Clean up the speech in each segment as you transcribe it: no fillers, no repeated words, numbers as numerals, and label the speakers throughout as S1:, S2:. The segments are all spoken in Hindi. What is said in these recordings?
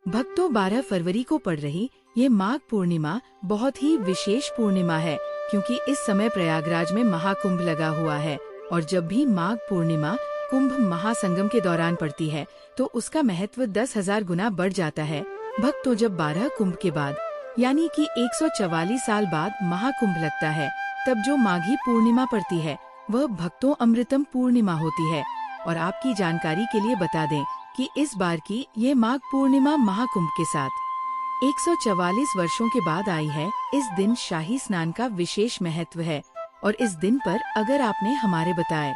S1: भक्तों 12 फरवरी को पड़ रही ये माघ पूर्णिमा बहुत ही विशेष पूर्णिमा है, क्योंकि इस समय प्रयागराज में महाकुंभ लगा हुआ है। और जब भी माघ पूर्णिमा कुंभ महासंगम के दौरान पड़ती है तो उसका महत्व 10,000 गुना बढ़ जाता है। भक्तों, जब 12 कुंभ के बाद यानी कि 144 साल बाद महाकुंभ लगता है, तब जो माघी पूर्णिमा पड़ती है वह भक्तों अमृतम पूर्णिमा होती है। और आपकी जानकारी के लिए बता दें कि इस बार की ये माघ पूर्णिमा महाकुंभ के साथ 144 वर्षों के बाद आई है। इस दिन शाही स्नान का विशेष महत्व है और इस दिन पर अगर आपने हमारे बताए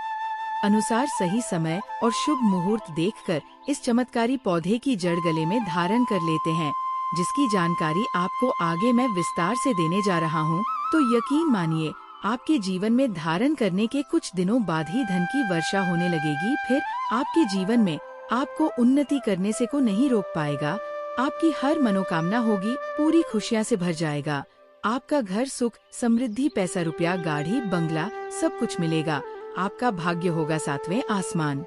S1: अनुसार सही समय और शुभ मुहूर्त देखकर इस चमत्कारी पौधे की जड़ गले में धारण कर लेते हैं, जिसकी जानकारी आपको आगे मैं विस्तार से देने जा रहा हूं, तो यकीन मानिए आपके जीवन में धारण करने के कुछ दिनों बाद ही धन की वर्षा होने लगेगी। फिर आपके जीवन में आपको उन्नति करने से को नहीं रोक पाएगा। आपकी हर मनोकामना होगी, पूरी खुशियां से भर जाएगा। आपका घर सुख समृद्धि, पैसा रुपया, गाड़ी बंगला सब कुछ मिलेगा। आपका भाग्य होगा 7वें आसमान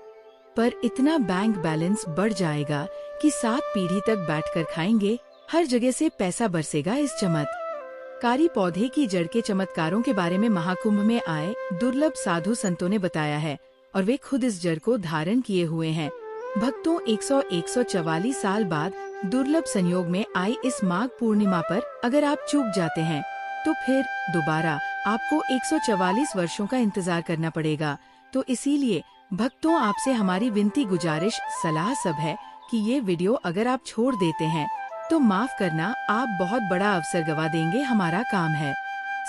S1: पर। इतना बैंक बैलेंस बढ़ जाएगा कि 7 पीढ़ी तक बैठकर खाएंगे। हर जगह से पैसा बरसेगा। इस चमत्कारी पौधे की जड़ के चमत्कारों के बारे में महाकुंभ में आए दुर्लभ साधु संतों ने बताया है और वे खुद इस जड़ को धारण किए हुए हैं। भक्तों, 144 साल बाद दुर्लभ संयोग में आई इस माघ पूर्णिमा पर अगर आप चूक जाते हैं तो फिर दोबारा आपको 144 वर्षों का इंतजार करना पड़ेगा। तो इसीलिए भक्तों, आपसे हमारी विनती गुजारिश सलाह सब है कि ये वीडियो अगर आप छोड़ देते हैं तो माफ करना, आप बहुत बड़ा अवसर गवा देंगे। हमारा काम है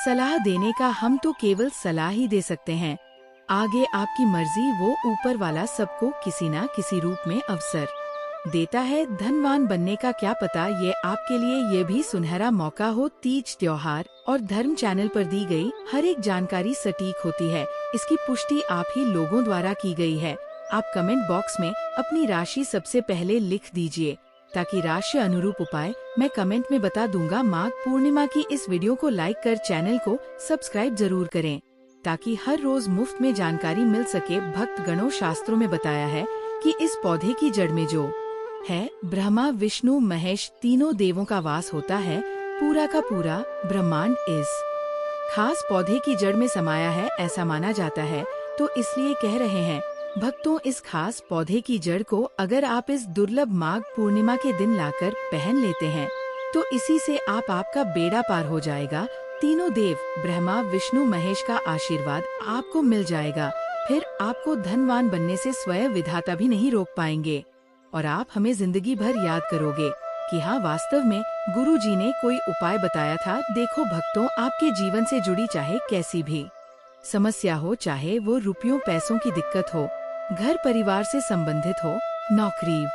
S1: सलाह देने का, हम तो केवल सलाह ही दे सकते हैं। आगे आपकी मर्जी, वो ऊपर वाला सबको किसी न किसी रूप में अवसर देता है। धनवान बनने का क्या पता, ये आपके लिए ये भी सुनहरा मौका हो। तीज त्योहार और धर्म चैनल पर दी गई हर एक जानकारी सटीक होती है। इसकी पुष्टि आप ही लोगों द्वारा की गई है। आप कमेंट बॉक्स में अपनी राशि सबसे पहले लिख दीजिए, ताकि राशि अनुरूप उपाय मैं कमेंट में बता दूंगा। माघ पूर्णिमा की इस वीडियो को लाइक कर चैनल को सब्सक्राइब जरूर करें, ताकि हर रोज मुफ्त में जानकारी मिल सके। भक्त गणों, शास्त्रों में बताया है कि इस पौधे की जड़ में जो है ब्रह्मा विष्णु महेश तीनों देवों का वास होता है। पूरा का पूरा ब्रह्मांड इस खास पौधे की जड़ में समाया है, ऐसा माना जाता है। तो इसलिए कह रहे हैं भक्तों, इस खास पौधे की जड़ को अगर आप इस दुर्लभ माघ पूर्णिमा के दिन लाकर पहन लेते हैं तो इसी से आपका बेड़ा पार हो जाएगा। तीनों देव ब्रह्मा विष्णु महेश का आशीर्वाद आपको मिल जाएगा। फिर आपको धनवान बनने से स्वयं विधाता भी नहीं रोक पाएंगे और आप हमें जिंदगी भर याद करोगे कि हाँ, वास्तव में गुरु जी ने कोई उपाय बताया था। देखो भक्तों, आपके जीवन से जुड़ी चाहे कैसी भी समस्या हो, चाहे वो रुपयों पैसों की दिक्कत हो, घर परिवार से संबंधित हो, नौकरी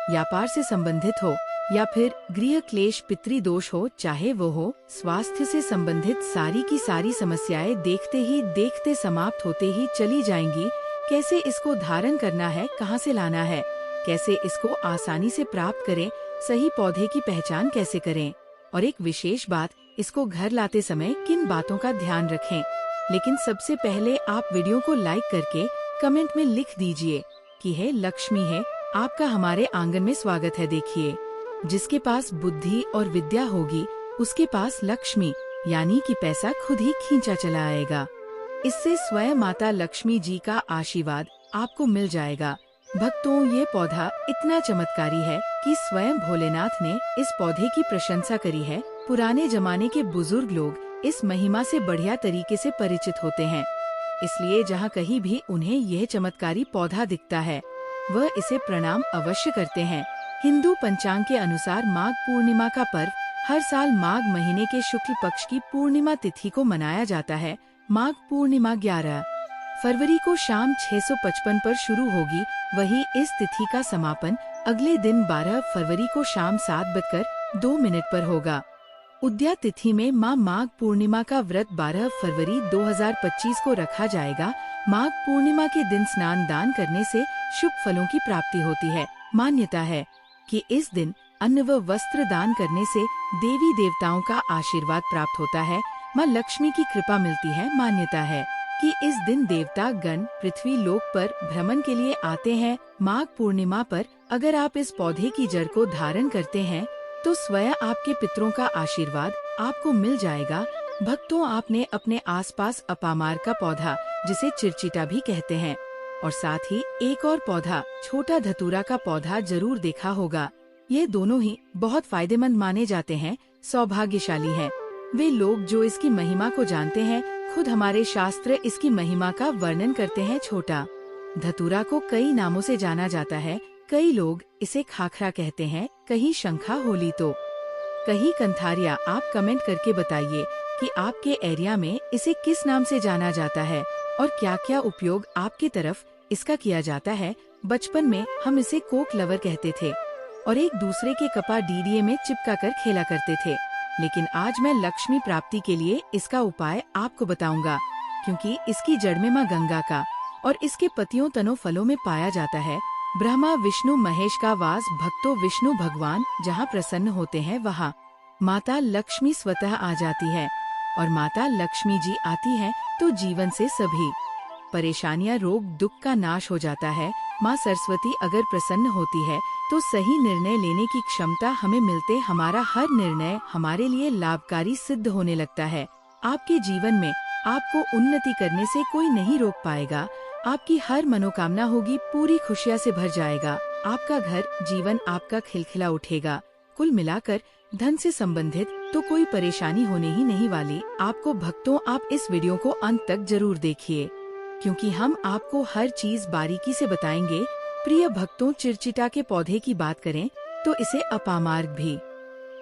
S1: व्यापार से संबंधित हो, या फिर गृह क्लेश पितृ दोष हो, चाहे वो हो स्वास्थ्य से संबंधित, सारी की सारी समस्याएं देखते ही देखते समाप्त होते ही चली जाएंगी। कैसे इसको धारण करना है, कहाँ से लाना है, कैसे इसको आसानी से प्राप्त करें, सही पौधे की पहचान कैसे करें, और एक विशेष बात, इसको घर लाते समय किन बातों का ध्यान रखें। लेकिन सबसे पहले आप वीडियो को लाइक करके कमेंट में लिख दीजिए कि हे लक्ष्मी है, आपका हमारे आंगन में स्वागत है। देखिए, जिसके पास बुद्धि और विद्या होगी उसके पास लक्ष्मी यानी कि पैसा खुद ही खींचा चला आएगा। इससे स्वयं माता लक्ष्मी जी का आशीर्वाद आपको मिल जाएगा। भक्तों, ये पौधा इतना चमत्कारी है कि स्वयं भोलेनाथ ने इस पौधे की प्रशंसा करी है। पुराने जमाने के बुजुर्ग लोग इस महिमा से बढ़िया तरीके से परिचित होते हैं, इसलिए जहाँ कहीं भी उन्हें यह चमत्कारी पौधा दिखता है वह इसे प्रणाम अवश्य करते हैं। हिंदू पंचांग के अनुसार माघ पूर्णिमा का पर्व हर साल माघ महीने के शुक्ल पक्ष की पूर्णिमा तिथि को मनाया जाता है। माघ पूर्णिमा 11 फरवरी को शाम 655 पर शुरू होगी, वही इस तिथि का समापन अगले दिन 12 फरवरी को शाम 7:02 पर होगा। उद्या तिथि में माघ पूर्णिमा का व्रत 12 फरवरी 2025 को रखा जाएगा। माघ पूर्णिमा के दिन स्नान दान करने से शुभ फलों की प्राप्ति होती है। मान्यता है कि इस दिन अन्न व वस्त्र दान करने से देवी देवताओं का आशीर्वाद प्राप्त होता है, माँ लक्ष्मी की कृपा मिलती है। मान्यता है कि इस दिन देवता गण पृथ्वी लोक पर भ्रमण के लिए आते हैं। माघ पूर्णिमा पर अगर आप इस पौधे की जड़ को धारण करते हैं तो स्वयं आपके पितरों का आशीर्वाद आपको मिल जाएगा। भक्तों, आपने अपने आसपास अपामार का पौधा, जिसे चिरचिटा भी कहते हैं, और साथ ही एक और पौधा छोटा धतूरा का पौधा जरूर देखा होगा। ये दोनों ही बहुत फायदेमंद माने जाते हैं, सौभाग्यशाली हैं। वे लोग जो इसकी महिमा को जानते हैं, खुद हमारे शास्त्र इसकी महिमा का वर्णन करते हैं। छोटा धतूरा को कई नामों से जाना जाता है। कई लोग इसे खाखरा कहते हैं, कहीं शंखा होली तो कहीं कंथारिया। आप कमेंट करके बताइए कि आपके एरिया में इसे किस नाम से जाना जाता है और क्या क्या उपयोग आपकी तरफ इसका किया जाता है। बचपन में हम इसे कोक लवर कहते थे और एक दूसरे के कपा डीडीए में चिपका कर खेला करते थे, लेकिन आज मैं लक्ष्मी प्राप्ति के लिए इसका उपाय आपको बताऊंगा, क्योंकि इसकी जड़ में माँ गंगा का और इसके पतियों तनों फलों में पाया जाता है ब्रह्मा विष्णु महेश का वास। भक्तों, विष्णु भगवान जहाँ प्रसन्न होते हैं वहाँ माता लक्ष्मी स्वतः आ जाती है, और माता लक्ष्मी जी आती हैं तो जीवन से सभी परेशानियां, रोग, दुख का नाश हो जाता है। माँ सरस्वती अगर प्रसन्न होती है तो सही निर्णय लेने की क्षमता हमें मिलते। हमारा हर निर्णय हमारे लिए लाभकारी सिद्ध होने लगता है। आपके जीवन में आपको उन्नति करने से कोई नहीं रोक पाएगा। आपकी हर मनोकामना होगी, पूरी खुशियाँ से भर जाएगा। आपका घर, जीवन आपका खिलखिला उठेगा। कुल मिलाकर धन से संबंधित तो कोई परेशानी होने ही नहीं वाली आपको। भक्तों, आप इस वीडियो को अंत तक जरूर देखिए, क्योंकि हम आपको हर चीज बारीकी से बताएंगे। प्रिय भक्तों, चिरचिटा के पौधे की बात करें तो इसे अपामार्ग भी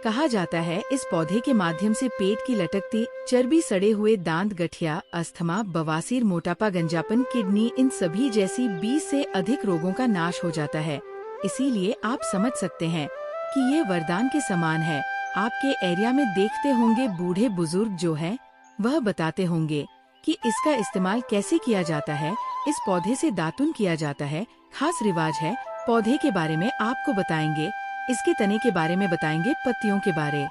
S1: कहा जाता है। इस पौधे के माध्यम से पेट की लटकती चर्बी, सड़े हुए दांत, गठिया, अस्थमा, बवासीर, मोटापा, गंजापन, किडनी, इन सभी जैसी 20 से अधिक रोगों का नाश हो जाता है। इसीलिए आप समझ सकते हैं कि ये वरदान के समान है। आपके एरिया में देखते होंगे बूढ़े बुजुर्ग जो हैं, वह बताते होंगे कि इसका इस्तेमाल कैसे किया जाता है। इस पौधे से दातुन किया जाता है, खास रिवाज है। पौधे के बारे में आपको बताएंगे, इसके तने के बारे में बताएंगे, पत्तियों के बारे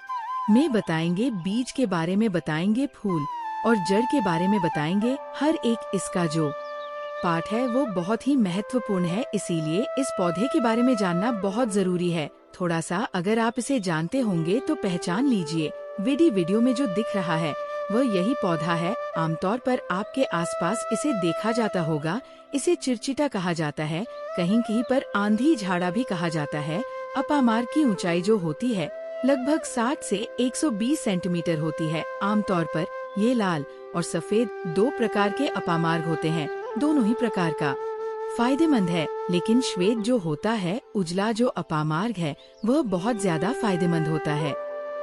S1: में बताएंगे, बीज के बारे में बताएंगे, फूल और जड़ के बारे में बताएंगे। हर एक इसका जो पार्ट है वो बहुत ही महत्वपूर्ण है, इसीलिए इस पौधे के बारे में जानना बहुत जरूरी है। थोड़ा सा अगर आप इसे जानते होंगे तो पहचान लीजिए। वीडियो में जो दिख रहा है वह यही पौधा है। आमतौर पर आपके आसपास इसे देखा जाता होगा। इसे चिरचिटा कहा जाता है, कहीं कहीं पर आंधी झाड़ा भी कहा जाता है। अपामार की ऊंचाई जो होती है लगभग 60 से 120 सेंटीमीटर होती है। आमतौर पर ये लाल और सफेद दो प्रकार के अपामार्ग होते हैं, दोनों ही प्रकार का फायदेमंद है, लेकिन श्वेत जो होता है, उजला जो अपामार्ग है, वह बहुत ज्यादा फायदेमंद होता है।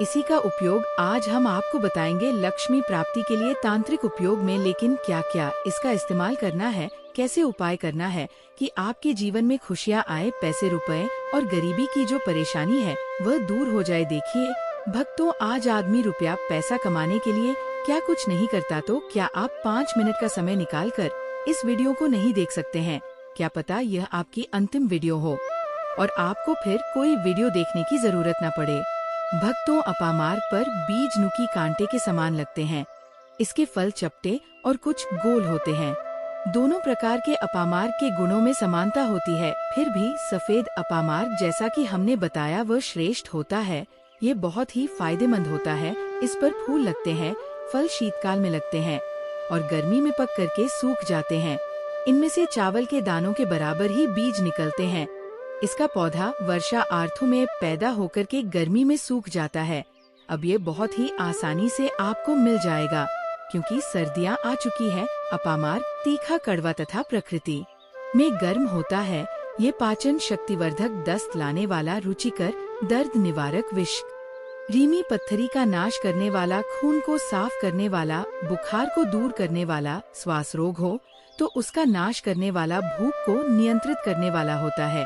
S1: इसी का उपयोग आज हम आपको बताएंगे लक्ष्मी प्राप्ति के लिए तांत्रिक उपयोग में। लेकिन क्या क्या इसका इस्तेमाल करना है, कैसे उपाय करना है कि आपके जीवन में खुशियाँ आए, पैसे रुपए और गरीबी की जो परेशानी है वह दूर हो जाए। देखिए भक्तों, आज आदमी रुपया पैसा कमाने के लिए क्या कुछ नहीं करता, तो क्या आप 5 मिनट का समय निकाल कर इस वीडियो को नहीं देख सकते हैं? क्या पता यह आपकी अंतिम वीडियो हो और आपको फिर कोई वीडियो देखने की जरूरत न पड़े। भक्तों, अपामार्ग पर बीज नुकी कांटे के समान लगते हैं। इसके फल चपटे और कुछ गोल होते हैं। दोनों प्रकार के अपामार्ग के गुणों में समानता होती है, फिर भी सफेद अपामार्ग जैसा कि हमने बताया वह श्रेष्ठ होता है। ये बहुत ही फायदेमंद होता है। इस पर फूल लगते हैं, फल शीतकाल में लगते हैं और गर्मी में पक करके सूख जाते हैं। इनमें से चावल के दानों के बराबर ही बीज निकलते हैं। इसका पौधा वर्षा ऋतु में पैदा होकर के गर्मी में सूख जाता है। अब ये बहुत ही आसानी से आपको मिल जाएगा, क्योंकि सर्दियां आ चुकी है। अपामार्ग तीखा, कड़वा तथा प्रकृति में गर्म होता है। ये पाचन शक्तिवर्धक, दस्त लाने वाला, रुचिकर, दर्द निवारक, विष, रीमी पत्थरी का नाश करने वाला, खून को साफ करने वाला, बुखार को दूर करने वाला, श्वास रोग हो तो उसका नाश करने वाला, भूख को नियंत्रित करने वाला होता है।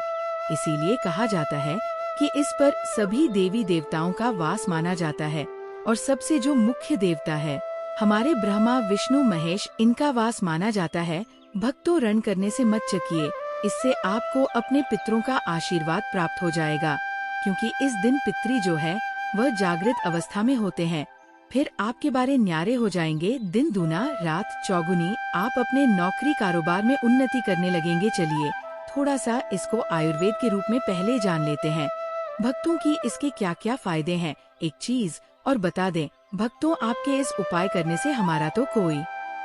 S1: इसीलिए कहा जाता है कि इस पर सभी देवी देवताओं का वास माना जाता है और सबसे जो मुख्य देवता है हमारे ब्रह्मा विष्णु महेश, इनका वास माना जाता है। भक्तों, रण करने से मत चकिए, इससे आपको अपने पितरों का आशीर्वाद प्राप्त हो जाएगा, क्योंकि इस दिन पितरी जो है वह जागृत अवस्था में होते हैं। फिर आपके बारे न्यारे हो जाएंगे। दिन दूना रात चौगुनी, आप अपने नौकरी कारोबार में उन्नति करने लगेंगे। चलिए थोड़ा सा इसको आयुर्वेद के रूप में पहले जान लेते हैं। भक्तों की इसके क्या क्या फायदे हैं एक चीज और बता दें, भक्तों आपके इस उपाय करने से हमारा तो कोई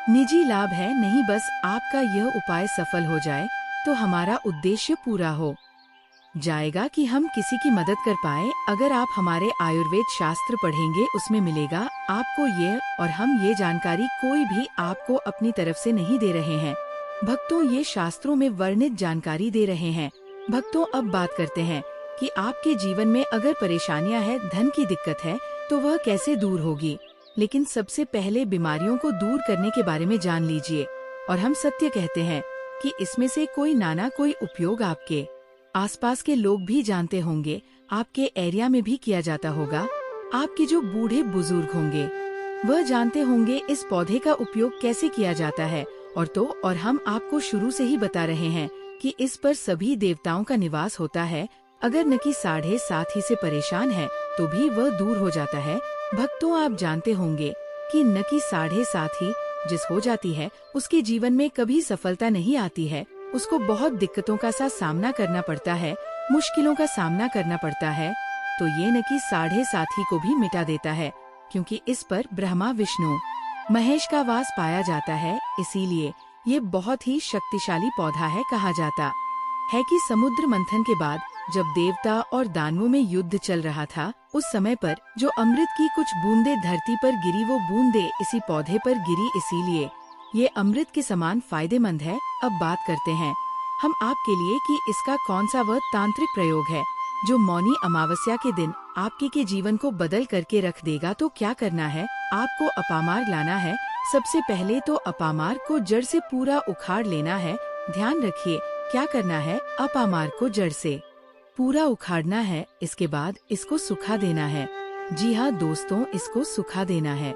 S1: निजी लाभ है नहीं, बस आपका यह उपाय सफल हो जाए तो हमारा उद्देश्य पूरा हो जाएगा कि हम किसी की मदद कर पाए। अगर आप हमारे आयुर्वेद शास्त्र पढ़ेंगे उसमें मिलेगा आपको ये, और हम ये जानकारी कोई भी आपको अपनी तरफ से नहीं दे रहे हैं। भक्तों ये शास्त्रों में वर्णित जानकारी दे रहे हैं। भक्तों अब बात करते हैं कि आपके जीवन में अगर परेशानियां है, धन की दिक्कत है तो वह कैसे दूर होगी। लेकिन सबसे पहले बीमारियों को दूर करने के बारे में जान लीजिए। और हम सत्य कहते हैं कि इसमें से कोई नाना कोई उपयोग आपके आसपास के लोग भी जानते होंगे, आपके एरिया में भी किया जाता होगा। आपके जो बूढ़े बुजुर्ग होंगे वह जानते होंगे इस पौधे का उपयोग कैसे किया जाता है। और हम आपको शुरू से ही बता रहे हैं कि इस पर सभी देवताओं का निवास होता है। अगर नकी 7.5 ही से परेशान है तो भी वह दूर हो जाता है। भक्तों आप जानते होंगे कि नकी 7.5 ही जिस हो जाती है उसके जीवन में कभी सफलता नहीं आती है। उसको बहुत दिक्कतों का सामना करना पड़ता है, मुश्किलों का सामना करना पड़ता है। तो ये नकी 7.5 ही को भी मिटा देता है, क्योंकि इस पर ब्रह्मा विष्णु महेश का वास पाया जाता है। इसीलिए ये बहुत ही शक्तिशाली पौधा है। कहा जाता है कि समुद्र मंथन के बाद जब देवता और दानवों में युद्ध चल रहा था, उस समय पर जो अमृत की कुछ बूंदे धरती पर गिरी, वो बूंदे इसी पौधे पर गिरी। इसीलिए ये अमृत के समान फायदेमंद है। अब बात करते हैं हम आपके लिए कि इसका कौन सा वह तांत्रिक प्रयोग है जो मौनी अमावस्या के दिन आपके के जीवन को बदल करके रख देगा। तो क्या करना है, आपको अपामार लाना है। सबसे पहले तो अपामार को जड़ से पूरा उखाड़ लेना है। ध्यान रखिए क्या करना है, अपामार को जड़ से पूरा उखाड़ना है। इसके बाद इसको सुखा देना है। जी हाँ दोस्तों, इसको सुखा देना है।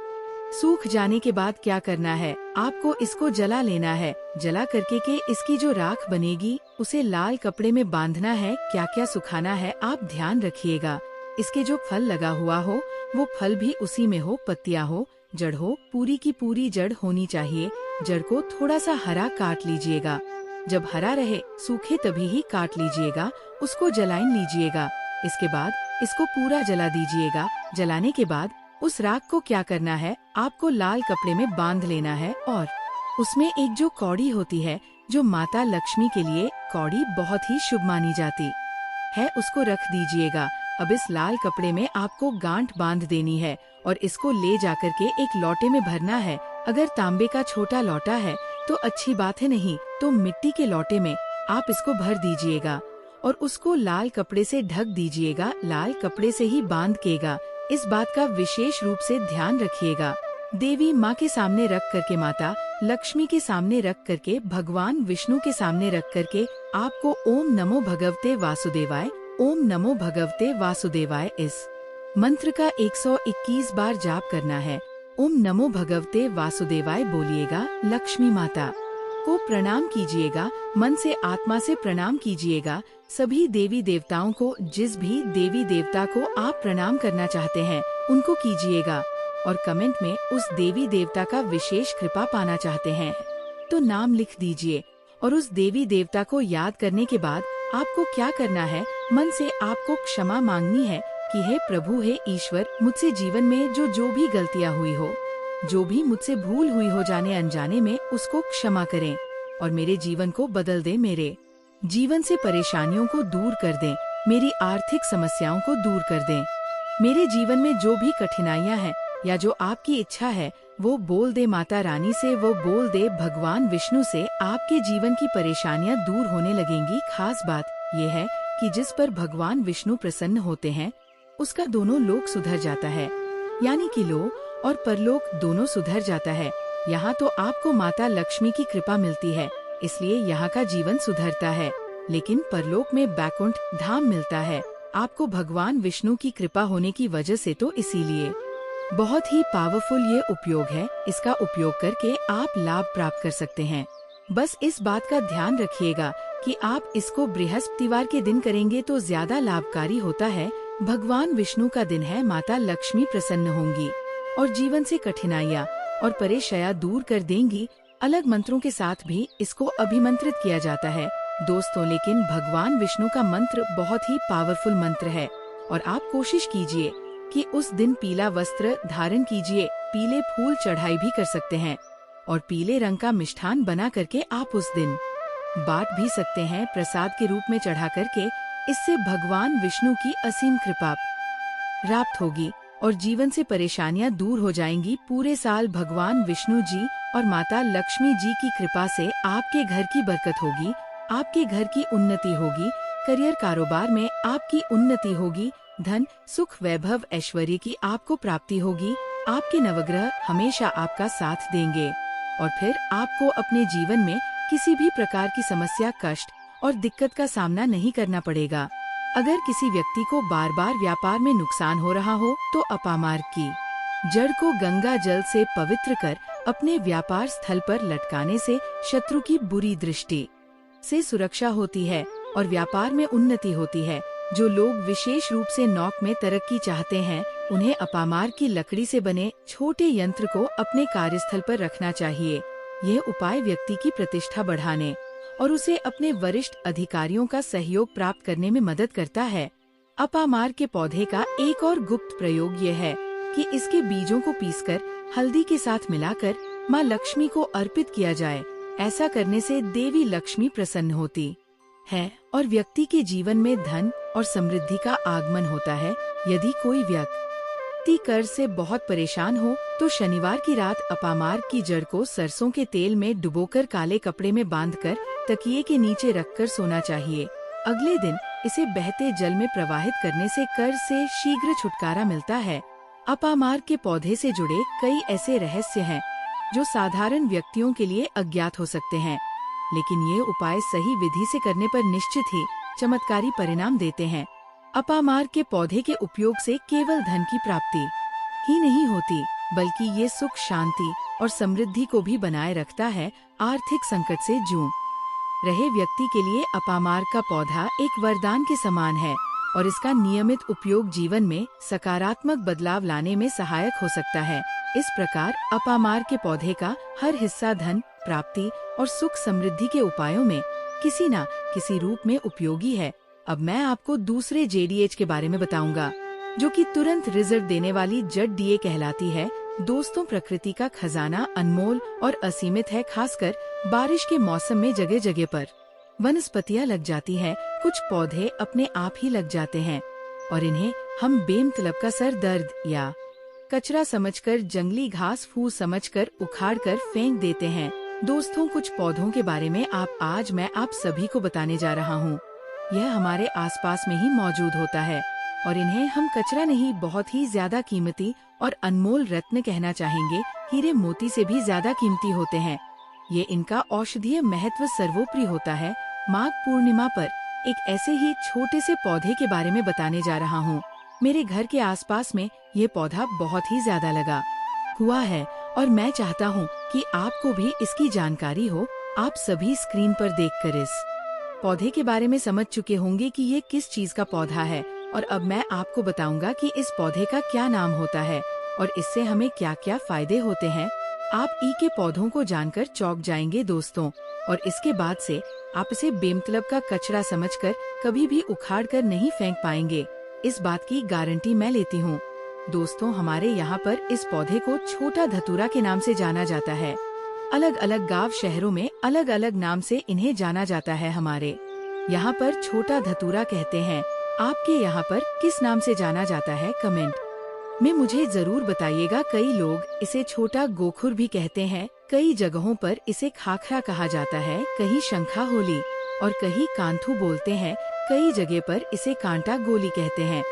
S1: सूख जाने के बाद क्या करना है, आपको इसको जला लेना है। जला करके के इसकी जो राख बनेगी उसे लाल कपड़े में बांधना है। क्या क्या सुखाना है आप ध्यान रखिएगा। इसके जो फल लगा हुआ हो वो फल भी उसी में हो, पत्तियां हो, जड़ हो, पूरी की पूरी जड़ होनी चाहिए। जड़ को थोड़ा सा हरा काट लीजिएगा। जब हरा रहे सूखे तभी ही काट लीजिएगा। उसको जलाइन लीजिएगा। इसके बाद इसको पूरा जला दीजिएगा। जलाने के बाद उस राख को क्या करना है, आपको लाल कपड़े में बांध लेना है। और उसमें एक जो कौड़ी होती है, जो माता लक्ष्मी के लिए कौड़ी बहुत ही शुभ मानी जाती है, उसको रख दीजिएगा। अब इस लाल कपड़े में आपको गांठ बांध देनी है और इसको ले जाकर के एक लोटे में भरना है। अगर तांबे का छोटा लोटा है तो अच्छी बात है, नहीं तो मिट्टी के लोटे में आप इसको भर दीजिएगा और उसको लाल कपड़े से ढक दीजिएगा। लाल कपड़े से ही बांध केगा। इस बात का विशेष रूप से ध्यान रखिएगा। देवी माँ के सामने रख करके, माता लक्ष्मी के सामने रख करके, भगवान विष्णु के सामने रख करके आपको ओम नमो भगवते वासुदेवाय, ओम नमो भगवते वासुदेवाय इस मंत्र का 121 बार जाप करना है। ओम नमो भगवते वासुदेवाय बोलिएगा। लक्ष्मी माता को प्रणाम कीजिएगा, मन से आत्मा से प्रणाम कीजिएगा। सभी देवी देवताओं को, जिस भी देवी देवता को आप प्रणाम करना चाहते हैं उनको कीजिएगा। और कमेंट में उस देवी देवता का विशेष कृपा पाना चाहते हैं तो नाम लिख दीजिए। और उस देवी देवता को याद करने के बाद आपको क्या करना है, मन से आपको क्षमा मांगनी है कि हे प्रभु, हे ईश्वर, मुझसे जीवन में जो भी गलतियाँ हुई हो, जो भी मुझसे भूल हुई हो जाने अनजाने में, उसको क्षमा करें और मेरे जीवन को बदल दें। मेरे जीवन से परेशानियों को दूर कर दें, मेरी आर्थिक समस्याओं को दूर कर दें। मेरे जीवन में जो भी कठिनाइयां हैं या जो आपकी इच्छा है वो बोल दे माता रानी से, वो बोल दे भगवान विष्णु से। आपके जीवन की परेशानियां दूर होने लगेंगी। खास बात ये है कि जिस पर भगवान विष्णु प्रसन्न होते हैं उसका दोनों लोक सुधर जाता है, यानी कि लोक और परलोक दोनों सुधर जाता है। यहाँ तो आपको माता लक्ष्मी की कृपा मिलती है, इसलिए यहाँ का जीवन सुधरता है। लेकिन परलोक में बैकुंठ धाम मिलता है आपको भगवान विष्णु की कृपा होने की वजह से। तो इसीलिए बहुत ही पावरफुल ये उपयोग है। इसका उपयोग करके आप लाभ प्राप्त कर सकते हैं। बस इस बात का ध्यान रखिएगा कि आप इसको बृहस्पतिवार के दिन करेंगे तो ज्यादा लाभकारी होता है। भगवान विष्णु का दिन है, माता लक्ष्मी प्रसन्न होंगी और जीवन से कठिनाइयाँ और परेशानियां दूर कर देंगी। अलग मंत्रों के साथ भी इसको अभिमंत्रित किया जाता है। दोस्तों, लेकिन भगवान विष्णु का मंत्र बहुत ही पावरफुल मंत्र है और आप कोशिश कीजिए कि उस दिन पीला वस्त्र धारण कीजिए, पीले फूल चढ़ाई भी कर सकते हैं और पीले रंग का मिष्ठान बना करके आप उस दिन बांट भी सकते हैं प्रसाद के रूप में चढ़ा करके। इससे भगवान विष्णु की असीम कृपा प्राप्त होगी और जीवन से परेशानियां दूर हो जाएंगी। पूरे साल भगवान विष्णु जी और माता लक्ष्मी जी की कृपा से आपके घर की बरकत होगी, आपके घर की उन्नति होगी, करियर कारोबार में आपकी उन्नति होगी, धन सुख वैभव ऐश्वर्य की आपको प्राप्ति होगी। आपके नवग्रह हमेशा आपका साथ देंगे और फिर आपको अपने जीवन में किसी भी प्रकार की समस्या, कष्ट और दिक्कत का सामना नहीं करना पड़ेगा। अगर किसी व्यक्ति को बार बार व्यापार में नुकसान हो रहा हो तो अपामार्ग की जड़ को गंगा जल से पवित्र कर अपने व्यापार स्थल पर लटकाने से शत्रु की बुरी दृष्टि से सुरक्षा होती है और व्यापार में उन्नति होती है। जो लोग विशेष रूप से नौक में तरक्की चाहते हैं, उन्हें अपामार्ग की लकड़ी से बने छोटे यंत्र को अपने कार्यस्थल पर रखना चाहिए। यह उपाय व्यक्ति की प्रतिष्ठा बढ़ाने और उसे अपने वरिष्ठ अधिकारियों का सहयोग प्राप्त करने में मदद करता है। अपामार्ग के पौधे का एक और गुप्त प्रयोग यह है कि इसके बीजों को पीसकर हल्दी के साथ मिलाकर माँ लक्ष्मी को अर्पित किया जाए। ऐसा करने से देवी लक्ष्मी प्रसन्न होती है और व्यक्ति के जीवन में धन और समृद्धि का आगमन होता है। यदि कोई व्यक्ति कर्ज से बहुत परेशान हो तो शनिवार की रात अपामार्ग की जड़ को सरसों के तेल में डुबोकर काले कपड़े में बांधकर तकिए के नीचे रखकर सोना चाहिए। अगले दिन इसे बहते जल में प्रवाहित करने से कर्ज से शीघ्र छुटकारा मिलता है। अपामार्ग के पौधे से जुड़े कई ऐसे रहस्य हैं जो साधारण व्यक्तियों के लिए अज्ञात हो सकते हैं, लेकिन ये उपाय सही विधि से करने पर निश्चित ही चमत्कारी परिणाम देते हैं। अपामार्ग के पौधे के उपयोग से केवल धन की प्राप्ति ही नहीं होती, बल्कि ये सुख, शांति और समृद्धि को भी बनाए रखता है। आर्थिक संकट से जूझ रहे व्यक्ति के लिए अपामार्ग का पौधा एक वरदान के समान है और इसका नियमित उपयोग जीवन में सकारात्मक बदलाव लाने में सहायक हो सकता है। इस प्रकार अपामार्ग के पौधे का हर हिस्सा धन प्राप्ति और सुख समृद्धि के उपायों में किसी न किसी रूप में उपयोगी है। अब मैं आपको दूसरे JDH के बारे में बताऊंगा, जो कि तुरंत रिजल्ट देने वाली जड़ DA कहलाती है। दोस्तों, प्रकृति का खजाना अनमोल और असीमित है। खासकर बारिश के मौसम में जगह जगह पर वनस्पतियां लग जाती हैं, कुछ पौधे अपने आप ही लग जाते हैं और इन्हें हम बेमतलब का सर दर्द या कचरा समझकर, जंगली घास फूस समझकर उखाड़कर फेंक देते हैं। दोस्तों, कुछ पौधों के बारे में आज मैं आप सभी को बताने जा रहा हूँ। यह हमारे आसपास में ही मौजूद होता है और इन्हें हम कचरा नहीं, बहुत ही ज्यादा कीमती और अनमोल रत्न कहना चाहेंगे। हीरे मोती से भी ज्यादा कीमती होते हैं। ये इनका औषधीय महत्व सर्वोपरि होता है। माघ पूर्णिमा पर एक ऐसे ही छोटे से पौधे के बारे में बताने जा रहा हूँ। मेरे घर के आसपास में ये पौधा बहुत ही ज्यादा लगा हुआ है और मैं चाहता हूँ कि आपको भी इसकी जानकारी हो। आप सभी स्क्रीन पर देखकर इस पौधे के बारे में समझ चुके होंगे कि ये किस चीज का पौधा है और अब मैं आपको बताऊंगा कि इस पौधे का क्या नाम होता है और इससे हमें क्या क्या फायदे होते हैं। आप के पौधों को जानकर चौंक जाएंगे दोस्तों, और इसके बाद से आप इसे बेमतलब का कचरा समझकर कभी भी उखाड़ कर नहीं फेंक पाएंगे। इस बात की गारंटी मैं लेती हूँ। दोस्तों, हमारे यहाँ पर इस पौधे को छोटा धतूरा के नाम से जाना जाता है। अलग अलग गांव शहरों में अलग अलग नाम से इन्हें जाना जाता है। हमारे यहाँ पर छोटा धतूरा कहते हैं। आपके यहाँ पर किस नाम से जाना जाता है, कमेंट में मुझे जरूर बताइएगा। कई लोग इसे छोटा गोखुर भी कहते हैं। कई जगहों पर इसे खाखरा कहा जाता है, कहीं शंखा होली और कहीं कांथू बोलते हैं। कई जगह पर इसे कांटा गोली कहते हैं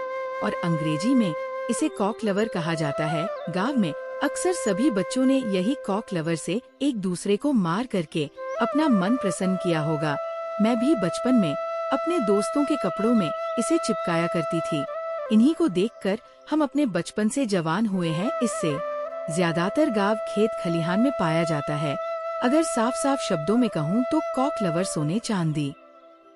S1: और अंग्रेजी में इसे कॉक लवर कहा जाता है। गांव में अक्सर सभी बच्चों ने यही कॉक लवर से एक दूसरे को मार करके अपना मन प्रसन्न किया होगा। मैं भी बचपन में अपने दोस्तों के कपड़ों में इसे चिपकाया करती थी। इन्हीं को देखकर हम अपने बचपन से जवान हुए हैं। इससे ज्यादातर गांव खेत खलिहान में पाया जाता है। अगर साफ साफ शब्दों में कहूँ तो कॉक लवर सोने चांदी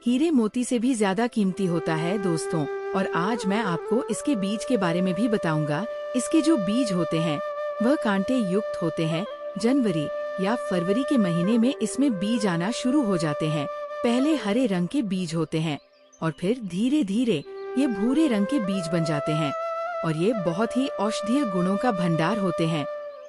S1: हीरे मोती से भी ज्यादा कीमती होता है दोस्तों। और आज मैं आपको इसके बीज के बारे में भी बताऊंगा। इसके जो बीज होते हैं वह कांटे युक्त होते हैं। जनवरी या फरवरी के महीने में इसमें बीज आना शुरू हो जाते हैं। पहले हरे रंग के बीज होते हैं और फिर धीरे धीरे ये भूरे रंग के बीज बन जाते हैं और ये बहुत ही औषधीय गुणों का भंडार होते हैं।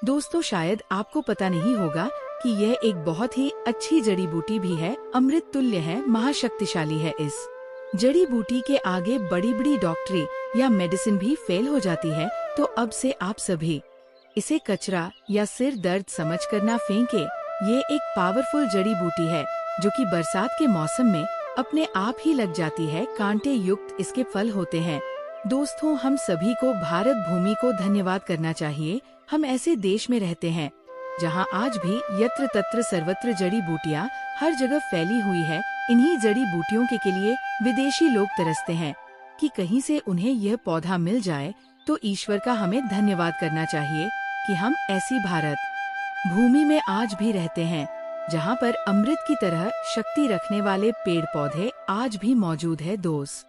S1: दोस्तों, शायद आपको पता नहीं होगा कि यह एक बहुत ही अच्छी जड़ी बूटी भी है, अमृत तुल्य है, महाशक्तिशाली है। इस जड़ी बूटी के आगे बड़ी बड़ी डॉक्टरी या मेडिसिन भी फेल हो जाती है। तो अब से आप सभी इसे कचरा या सिर दर्द समझकर ना फेंके। ये एक पावरफुल जड़ी बूटी है जो कि बरसात के मौसम में अपने आप ही लग जाती है। कांटे युक्त इसके फल होते हैं। दोस्तों, हम सभी को भारत भूमि को धन्यवाद करना चाहिए। हम ऐसे देश में रहते हैं जहां आज भी यत्र तत्र सर्वत्र जड़ी बूटियां हर जगह फैली हुई है। इन्हीं जड़ी बूटियों के लिए विदेशी लोग तरसते हैं कि कहीं से उन्हें यह पौधा मिल जाए। तो ईश्वर का हमें धन्यवाद करना चाहिए कि हम ऐसी भारत भूमि में आज भी रहते हैं जहां पर अमृत की तरह शक्ति रखने वाले पेड़ पौधे आज भी मौजूद है। दोस्त,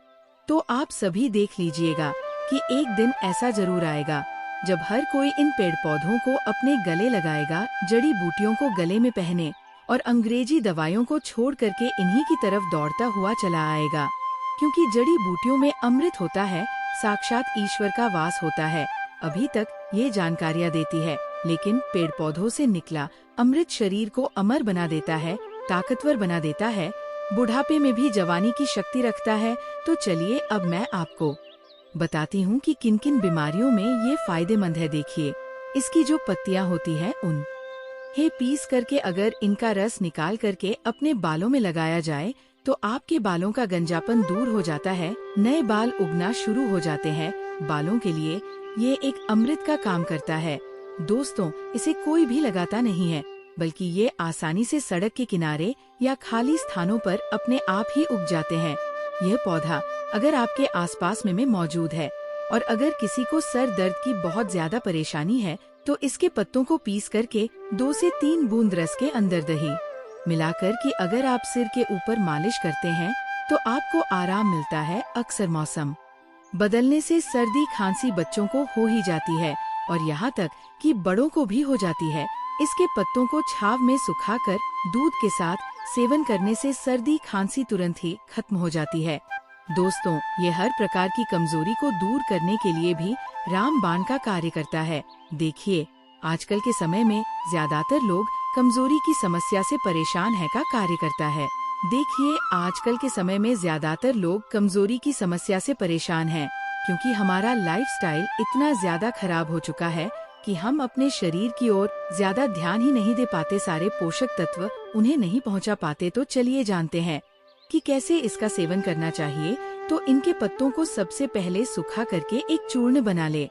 S1: तो आप सभी देख लीजिएगा कि एक दिन ऐसा जरूर आएगा जब हर कोई इन पेड़ पौधों को अपने गले लगाएगा, जड़ी बूटियों को गले में पहने और अंग्रेजी दवाइयों को छोड़ करके इन्हीं की तरफ दौड़ता हुआ चला आएगा। क्योंकि जड़ी बूटियों में अमृत होता है, साक्षात ईश्वर का वास होता है। अभी तक ये जानकारियाँ देती है, लेकिन पेड़ पौधों से निकला अमृत शरीर को अमर बना देता है, ताकतवर बना देता है, बुढ़ापे में भी जवानी की शक्ति रखता है। तो चलिए अब मैं आपको बताती हूँ कि किन किन बीमारियों में ये फायदेमंद है। देखिए, इसकी जो पत्तियाँ होती है उन्हें पीस करके अगर इनका रस निकाल करके अपने बालों में लगाया जाए तो आपके बालों का गंजापन दूर हो जाता है, नए बाल उगना शुरू हो जाते हैं। बालों के लिए ये एक अमृत का काम करता है। दोस्तों, इसे कोई भी लगाता नहीं है, बल्कि ये आसानी से सड़क के किनारे या खाली स्थानों पर अपने आप ही उग जाते हैं। यह पौधा अगर आपके आसपास में मौजूद है और अगर किसी को सर दर्द की बहुत ज्यादा परेशानी है तो इसके पत्तों को पीस करके 2 से 3 बूंद रस के अंदर दही मिलाकर कि अगर आप सिर के ऊपर मालिश करते हैं तो आपको आराम मिलता है। अक्सर मौसम बदलने से सर्दी खांसी बच्चों को हो ही जाती है और यहाँ तक कि बड़ों को भी हो जाती है। इसके पत्तों को छाव में सुखाकर दूध के साथ सेवन करने से सर्दी खांसी तुरंत ही खत्म हो जाती है। दोस्तों, ये हर प्रकार की कमजोरी को दूर करने के लिए भी रामबाण का कार्य करता है। देखिए, आजकल के समय में ज्यादातर लोग कमजोरी की समस्या से परेशान है का कार्य करता है। देखिए, आजकल के समय में ज्यादातर लोग कमजोरी की समस्या से परेशान हैं, क्योंकि हमारा लाइफस्टाइल इतना ज्यादा खराब हो चुका है कि हम अपने शरीर की ओर ज्यादा ध्यान ही नहीं दे पाते। सारे पोषक तत्व उन्हें नहीं पहुंचा पाते। तो चलिए जानते हैं कि कैसे इसका सेवन करना चाहिए। तो इनके पत्तों को सबसे पहले सुखा करके एक चूर्ण बना ले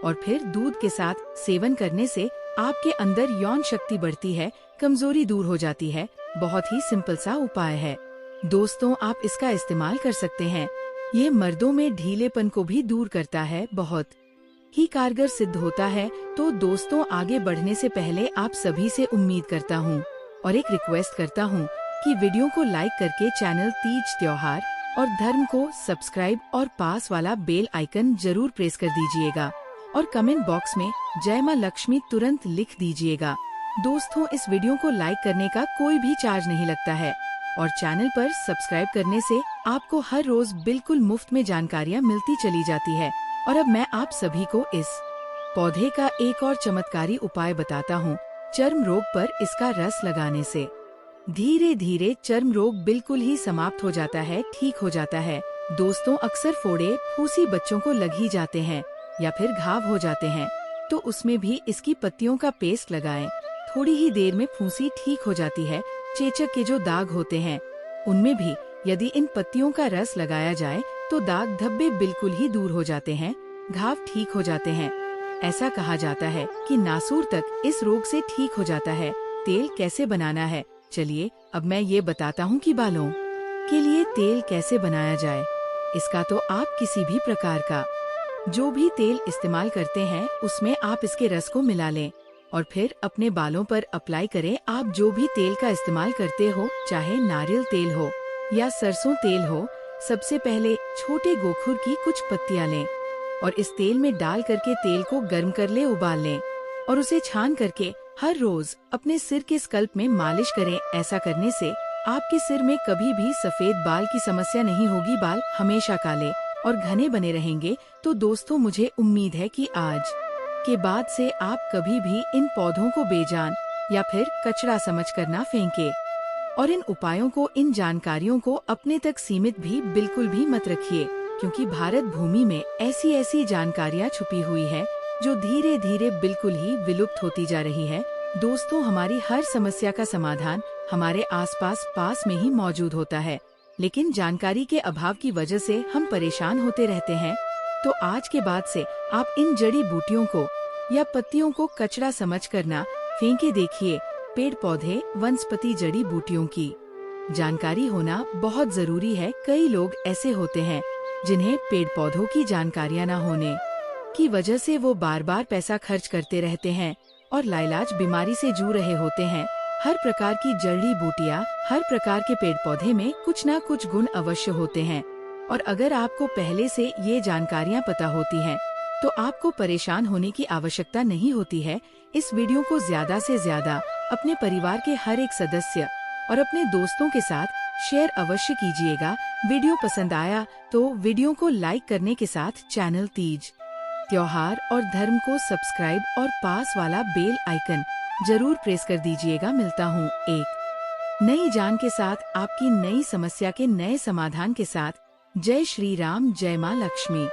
S1: और फिर दूध के साथ सेवन करने से आपके अंदर यौन शक्ति बढ़ती है, कमजोरी दूर हो जाती है। बहुत ही सिंपल सा उपाय है। दोस्तों, आप इसका इस्तेमाल कर सकते हैं। ये मर्दों में ढीलेपन को भी दूर करता है, बहुत ही कारगर सिद्ध होता है। तो दोस्तों, आगे बढ़ने से पहले आप सभी से उम्मीद करता हूँ और एक रिक्वेस्ट करता हूँ कि वीडियो को लाइक करके चैनल तीज त्योहार और धर्म को सब्सक्राइब और पास वाला बेल आइकन जरूर प्रेस कर दीजिएगा और कमेंट बॉक्स में जय मां लक्ष्मी तुरंत लिख दीजिएगा। दोस्तों, इस वीडियो को लाइक करने का कोई भी चार्ज नहीं लगता है और चैनल पर सब्सक्राइब करने से आपको हर रोज बिल्कुल मुफ्त में जानकारियाँ मिलती चली जाती है। और अब मैं आप सभी को इस पौधे का एक और चमत्कारी उपाय बताता हूँ। चर्म रोग पर इसका रस लगाने से धीरे धीरे चर्म रोग बिल्कुल ही समाप्त हो जाता है, ठीक हो जाता है। दोस्तों, अक्सर फोड़े फूसी बच्चों को लग ही जाते हैं या फिर घाव हो जाते हैं, तो उसमें भी इसकी पत्तियों का पेस्ट लगाएं। थोड़ी ही देर में फूंसी ठीक हो जाती है। चेचक के जो दाग होते हैं उनमें भी यदि इन पत्तियों का रस लगाया जाए तो दाग धब्बे बिल्कुल ही दूर हो जाते हैं, घाव ठीक हो जाते हैं। ऐसा कहा जाता है कि नासूर तक इस रोग से ठीक हो जाता है। तेल कैसे बनाना है, चलिए अब मैं ये बताता हूँ कि बालों के लिए तेल कैसे बनाया जाए। इसका तो आप किसी भी प्रकार का जो भी तेल इस्तेमाल करते हैं उसमें आप इसके रस को मिला लें और फिर अपने बालों पर अप्लाई करें। आप जो भी तेल का इस्तेमाल करते हो, चाहे नारियल तेल हो या सरसों तेल हो, सबसे पहले छोटे गोखुर की कुछ पत्तियां लें और इस तेल में डाल करके तेल को गर्म कर ले, उबाल लें और उसे छान करके हर रोज अपने सिर के स्कल्प में मालिश करें। ऐसा करने से आपके सिर में कभी भी सफेद बाल की समस्या नहीं होगी, बाल हमेशा काले और घने बने रहेंगे, तो दोस्तों मुझे उम्मीद है कि आज के बाद से आप कभी भी इन पौधों को बेजान या फिर कचरा समझकर ना फेंके। और इन उपायों को, इन जानकारियों को अपने तक सीमित भी बिल्कुल भी मत रखिए, क्योंकि भारत भूमि में ऐसी ऐसी जानकारियाँ छुपी हुई है जो धीरे धीरे बिल्कुल ही विलुप्त होती जा रही है। दोस्तों, हमारी हर समस्या का समाधान हमारे आसपास पास में ही मौजूद होता है, लेकिन जानकारी के अभाव की वजह से हम परेशान होते रहते हैं। तो आज के बाद से आप इन जड़ी बूटियों को या पत्तियों को कचरा समझकर ना फेंके। देखिए, पेड़ पौधे, वनस्पति, जड़ी बूटियों की जानकारी होना बहुत जरूरी है। कई लोग ऐसे होते हैं जिन्हें पेड़ पौधों की जानकारियां न होने की वजह से वो बार बार पैसा खर्च करते रहते हैं और लाइलाज बीमारी से जूझ रहे होते हैं। हर प्रकार की जड़ी बूटियां, हर प्रकार के पेड़ पौधे में कुछ न कुछ गुण अवश्य होते हैं, और अगर आपको पहले से ये जानकारियां पता होती हैं, तो आपको परेशान होने की आवश्यकता नहीं होती है। इस वीडियो को ज्यादा से ज्यादा अपने परिवार के हर एक सदस्य और अपने दोस्तों के साथ शेयर अवश्य कीजिएगा। वीडियो पसंद आया तो वीडियो को लाइक करने के साथ चैनल तीज त्योहार और धर्म को सब्सक्राइब और पास वाला बेल आइकन जरूर प्रेस कर दीजिएगा। मिलता हूँ एक नई जान के साथ, आपकी नई समस्या के नए समाधान के साथ। जय श्री राम, जय माँ लक्ष्मी।